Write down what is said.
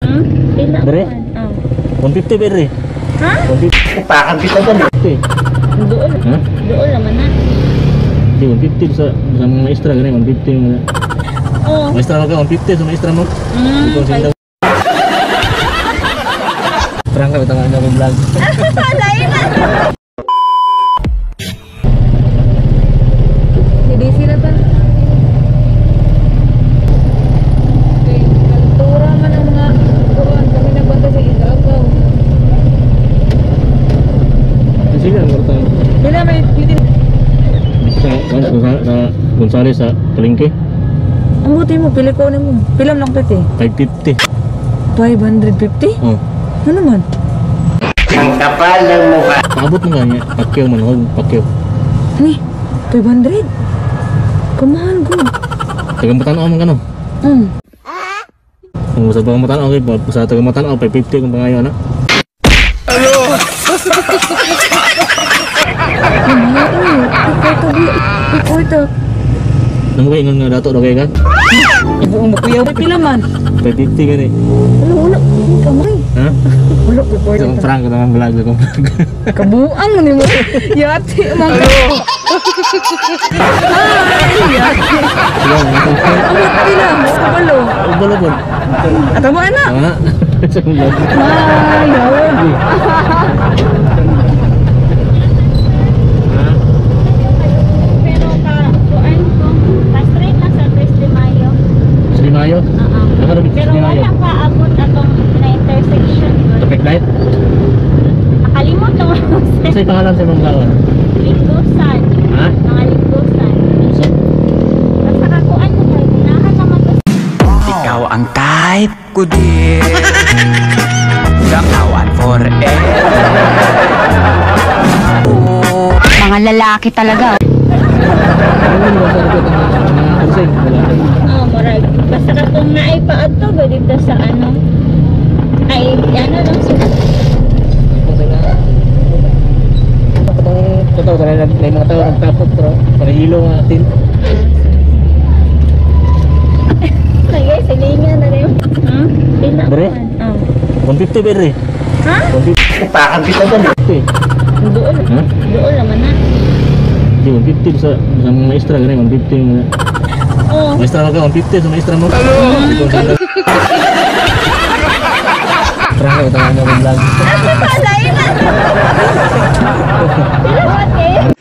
Pila Dere? man? 150 beri. Ha? 150. Upakan kita kan. Doon. Ha? Doon naman na. Di 150 sa mga maestra gani 150 mga. Oh. Maestra ka 150 sa maestra mo. Ikaw sinta. Terang ka tengah ako vlog. Lain na. Jadi sila ta. Okay, kaltura man ang mga doon kami nagbantay sa Igagaw. Sige ang korta. Bila may Sa Gonzales sa Palengke. ang buti mo, pili ko ni mo. Pilam lang piti. 550. 550? Oh. Ano man? Ang kapal ng mukha. Paabot mo nga niya. Pakyaw man ako. Pakyaw. Ni, 500. Kamahal ko. Tagamatan ako man kano. Kung sa tagamatan ako, sa tagamatan ako 550 kung pangayo na. Ikaw ito. Nang kayo nga dato daw kayo ka? Ibu ang makuyaw. Pila man? 550 gani. Wala. Kamay. Ha? Wala. Report Isang ito. frank ko naman vlog ko. Kabuang mo ni mo. Yati. Mga ay, yati. Amot pila. Kabalo. Ubalo po. Ato mo anak. Ha? Sa vlog. Ay, yawon. Pero kuan ko, pa-straight lang sa 3 de Mayo. Sri Mayo? Nakarabit sa Pero Sri Mayo. wala pa abot atong na intersection. Traffic light? Nakalimot lang ako sa Sa pangalan sa mong kawan? Linggusan. Ha? Mga Linggusan. Basta kakuan ko tayo, ginahan naman ko. Ikaw ang type ko din. Gakawan forever. Mga lalaki talaga. Ano mo sa likod ang mga kursing? Wala. Oh, marag. Basta katong naipaad to, dito sa ano. Ay, ano lang sa Totoo talaga may mga tao nagtapot pero para hilo nga atin. Sige, silingan na rin. Pila Dere? man? 150 beri. Ha? 150. Upakan kita kan. Doon. Ha? Doon naman na. Di 150 sa mga maestra gani 150 mga. Oh. Maestra ka 150 sa maestra mo. Ikaw sinta. Terang ka tengah ako vlog. Lain na. Pila, okay?